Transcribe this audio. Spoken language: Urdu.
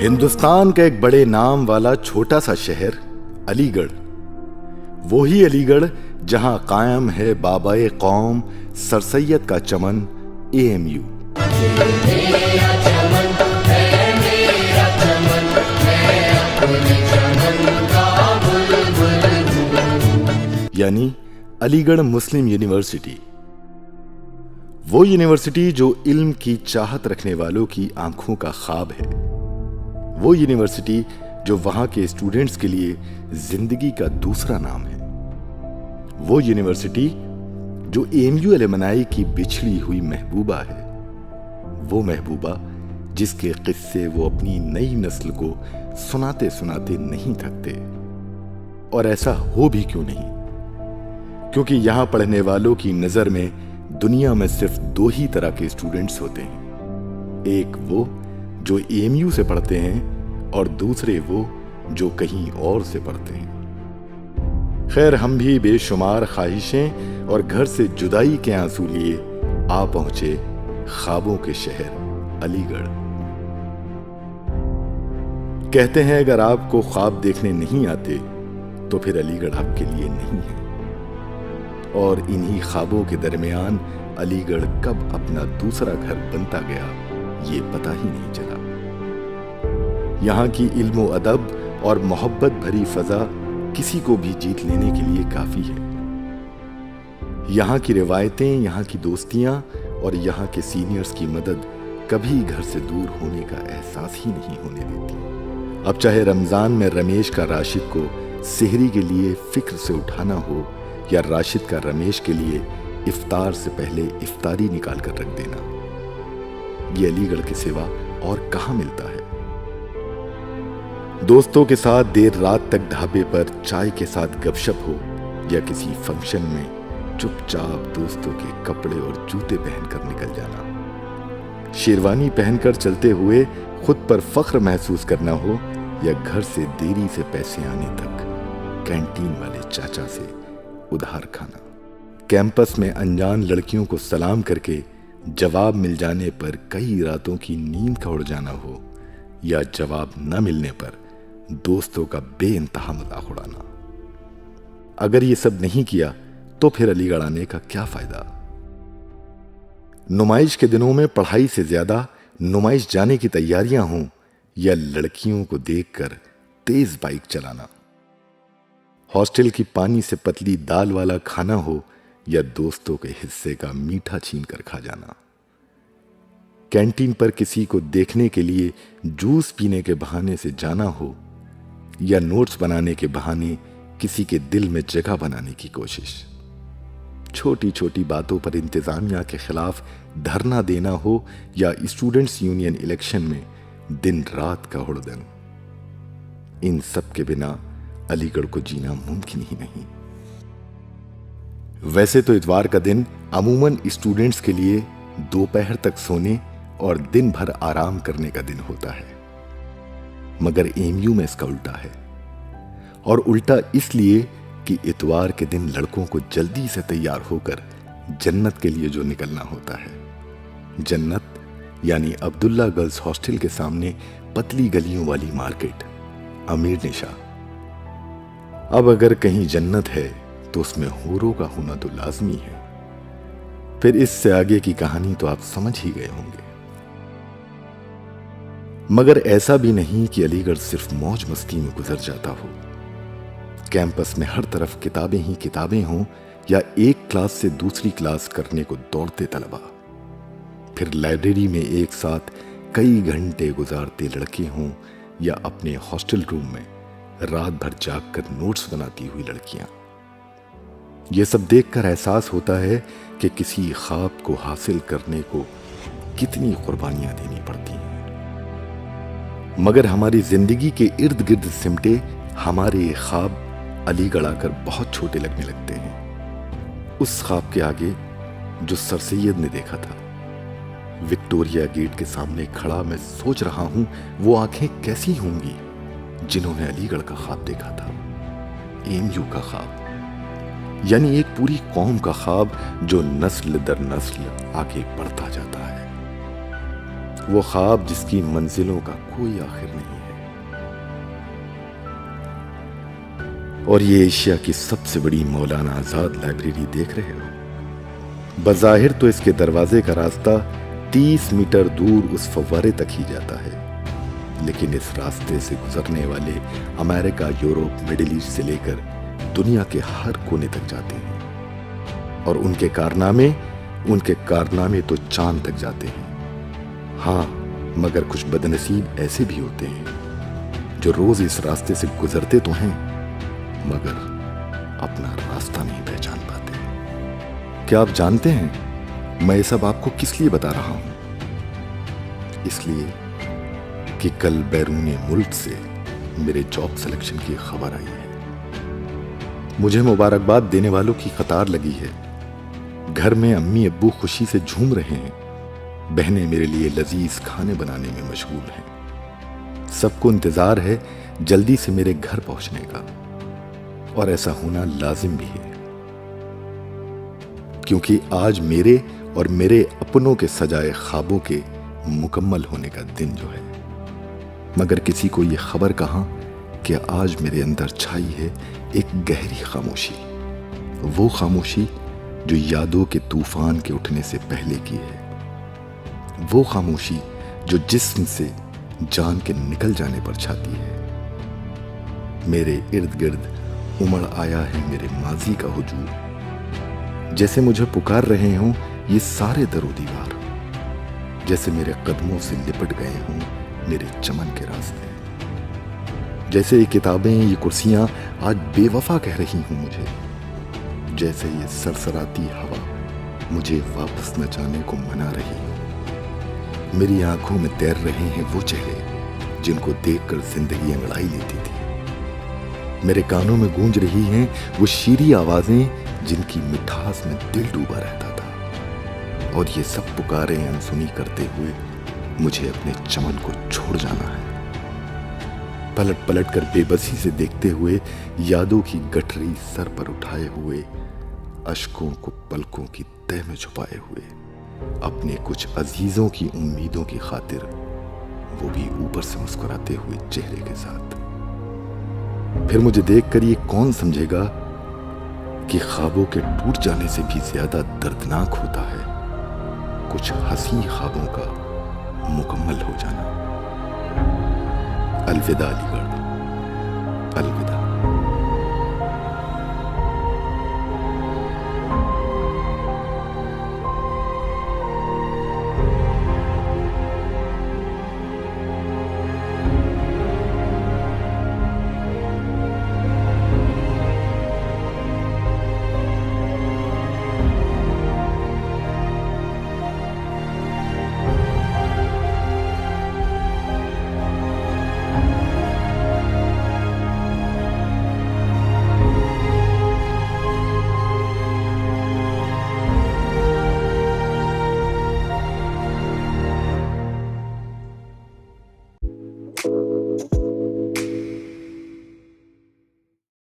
ہندوستان کا ایک بڑے نام والا چھوٹا سا شہر علی گڑھ، وہی علی گڑھ جہاں قائم ہے بابائے قوم سر سید کا چمن AMU۔ یعنی علی گڑھ مسلم یونیورسٹی، وہ یونیورسٹی جو علم کی چاہت رکھنے والوں کی آنکھوں کا خواب ہے، وہ یونیورسٹی جو وہاں کے اسٹوڈنٹس کے لیے زندگی کا دوسرا نام ہے، وہ یونیورسٹی جو AMU الومنائی کی بچھڑی ہوئی محبوبہ ہے، وہ محبوبہ جس کے قصے وہ اپنی نئی نسل کو سناتے سناتے نہیں تھکتے۔ اور ایسا ہو بھی کیوں نہیں، کیونکہ یہاں پڑھنے والوں کی نظر میں دنیا میں صرف دو ہی طرح کے اسٹوڈنٹس ہوتے ہیں، ایک وہ جو AMU سے پڑھتے ہیں اور دوسرے وہ جو کہیں اور سے پڑھتے ہیں۔ خیر، ہم بھی بے شمار خواہشیں اور گھر سے جدائی کے آنسو لیے آ پہنچے خوابوں کے شہر علی گڑھ۔ کہتے ہیں اگر آپ کو خواب دیکھنے نہیں آتے تو پھر علی گڑھ آپ کے لیے نہیں ہے، اور انہی خوابوں کے درمیان علی گڑھ کب اپنا دوسرا گھر بنتا گیا یہ پتہ ہی نہیں چلا۔ یہاں کی علم و ادب اور محبت بھری فضا کسی کو بھی جیت لینے کے لیے کافی ہے۔ یہاں کی روایتیں، یہاں کی دوستیاں اور یہاں کے سینئرز کی مدد کبھی گھر سے دور ہونے کا احساس ہی نہیں ہونے دیتی۔ اب چاہے رمضان میں رمیش کا راشد کو سحری کے لیے فکر سے اٹھانا ہو، یا راشد کا رمیش کے لیے افطار سے پہلے افطاری نکال کر رکھ دینا، یہ علی گڑھ کے سوا اور کہاں ملتا ہے۔ دوستوں کے ساتھ دیر رات تک ڈھابے پر چائے کے ساتھ گپ شپ ہو، یا کسی فنکشن میں چپ چاپ دوستوں کے کپڑے اور جوتے پہن کر نکل جانا، شیروانی پہن کر چلتے ہوئے خود پر فخر محسوس کرنا ہو، یا گھر سے دیری سے پیسے آنے تک کینٹین والے چاچا سے ادھار کھانا، کیمپس میں انجان لڑکیوں کو سلام کر کے جواب مل جانے پر کئی راتوں کی نیند کا اڑ جانا ہو، یا جواب نہ ملنے پر دوستوں کا بے انتہا مذاق اڑانا۔ اگر یہ سب نہیں کیا تو پھر علی گڑھ آنے کا کیا فائدہ؟ نمائش کے دنوں میں پڑھائی سے زیادہ نمائش جانے کی تیاریاں ہوں، یا لڑکیوں کو دیکھ کر تیز بائک چلانا، ہاسٹل کی پانی سے پتلی دال والا کھانا ہو، یا دوستوں کے حصے کا میٹھا چھین کر کھا جانا، کینٹین پر کسی کو دیکھنے کے لیے جوس پینے کے بہانے سے جانا ہو، یا نوٹس بنانے کے بہانے کسی کے دل میں جگہ بنانے کی کوشش، چھوٹی چھوٹی باتوں پر انتظامیہ کے خلاف دھرنا دینا ہو، یا اسٹوڈنٹس یونین الیکشن میں دن رات کا ہڑدنگ، ان سب کے بنا علی گڑھ کو جینا ممکن ہی نہیں۔ ویسے تو اتوار کا دن عموماً اسٹوڈنٹس کے لیے دوپہر تک سونے اور دن بھر آرام کرنے کا دن ہوتا ہے، مگر AMU میں اس کا الٹا ہے، اور الٹا اس لیے کہ اتوار کے دن لڑکوں کو جلدی سے تیار ہو کر جنت کے لیے جو نکلنا ہوتا ہے، جنت یعنی عبداللہ گرلز ہاسٹل کے سامنے پتلی گلیوں والی مارکیٹ امیر نشا۔ اب اگر کہیں جنت ہے تو اس میں حوروں کا ہونا تو لازمی ہے، پھر اس سے آگے کی کہانی تو آپ سمجھ ہی گئے ہوں گے۔ مگر ایسا بھی نہیں کہ علی گڑھ صرف موج مستی میں گزر جاتا ہو۔ کیمپس میں ہر طرف کتابیں ہی کتابیں ہوں، یا ایک کلاس سے دوسری کلاس کرنے کو دوڑتے طلبا، پھر لائبریری میں ایک ساتھ کئی گھنٹے گزارتے لڑکے ہوں، یا اپنے ہاسٹل روم میں رات بھر جاگ کر نوٹس بناتی ہوئی لڑکیاں۔ یہ سب دیکھ کر احساس ہوتا ہے کہ کسی خواب کو حاصل کرنے کو کتنی قربانیاں دینی پڑتی ہیں، مگر ہماری زندگی کے ارد گرد سمٹے ہمارے خواب علی گڑھ آ کر بہت چھوٹے لگنے لگتے ہیں، اس خواب کے آگے جو سر سید نے دیکھا تھا۔ وکٹوریا گیٹ کے سامنے کھڑا میں سوچ رہا ہوں وہ آنکھیں کیسی ہوں گی جنہوں نے علی گڑھ کا خواب دیکھا تھا، AMU کا خواب، یعنی ایک پوری قوم کا خواب جو نسل در نسل آگے بڑھتا جاتا ہے۔ وہ خواب جس کی منزلوں کا کوئی آخر نہیں ہے، اور یہ ایشیا کی سب سے بڑی مولانا آزاد لائبریری دیکھ رہے ہو؟ بظاہر تو اس کے دروازے کا راستہ 30 میٹر دور اس فوارے تک ہی جاتا ہے، لیکن اس راستے سے گزرنے والے امریکہ، یورپ، مڈل ایسٹ سے لے کر دنیا کے ہر کونے تک جاتے ہیں، اور ان کے کارنامے تو چاند تک جاتے ہیں۔ ہاں، مگر کچھ بدنصیب ایسے بھی ہوتے ہیں جو روز اس راستے سے گزرتے تو ہیں مگر اپنا راستہ نہیں پہچان پاتے۔ کیا آپ جانتے ہیں میں یہ سب آپ کو کس لیے بتا رہا ہوں؟ اس لیے کہ کل بیرون ملک سے میرے جاب سلیکشن کی خبر آئی ہے۔ مجھے مبارکباد دینے والوں کی قطار لگی ہے۔ گھر میں امی ابو خوشی سے جھوم رہے ہیں، بہنیں میرے لیے لذیذ کھانے بنانے میں مشغول ہیں۔ سب کو انتظار ہے جلدی سے میرے گھر پہنچنے کا، اور ایسا ہونا لازم بھی ہے، کیونکہ آج میرے اور میرے اپنوں کے سجائے خوابوں کے مکمل ہونے کا دن جو ہے۔ مگر کسی کو یہ خبر کہاں کہ آج میرے اندر چھائی ہے ایک گہری خاموشی، وہ خاموشی جو یادوں کے طوفان کے اٹھنے سے پہلے کی ہے، وہ خاموشی جو جسم سے جان کے نکل جانے پر چھاتی ہے۔ میرے ارد گرد امڑ آیا ہے میرے ماضی کا ہجوم، جیسے مجھے پکار رہے ہوں یہ سارے در و دیوار، جیسے میرے قدموں سے لپٹ گئے ہوں میرے چمن کے راستے، جیسے یہ کتابیں، یہ کرسیاں آج بے وفا کہہ رہی ہوں مجھے، جیسے یہ سرسراتی ہوا مجھے واپس نہ جانے کو منا رہی ہو۔ میری آنکھوں میں تیر رہے ہیں وہ چہرے جن کو دیکھ کر زندگی انگڑائی لیتی تھی، میرے کانوں میں گونج رہی ہیں وہ شیریں آوازیں جن کی مٹھاس میں دل ڈوبا رہتا تھا، اور یہ سب پکاریں انسنی کرتے ہوئے مجھے اپنے چمن کو چھوڑ جانا ہے۔ پلٹ پلٹ کر بے بسی سے دیکھتے ہوئے، یادوں کی گٹھری سر پر اٹھائے ہوئے، اشکوں کو پلکوں کی تہ میں چھپائے ہوئے، اپنے کچھ عزیزوں کی امیدوں کی خاطر، وہ بھی اوپر سے مسکراتے ہوئے چہرے کے ساتھ۔ پھر مجھے دیکھ کر یہ کون سمجھے گا کہ خوابوں کے ٹوٹ جانے سے بھی زیادہ دردناک ہوتا ہے کچھ حسین خوابوں کا مکمل ہو جانا۔ الوداع علی گڑھ۔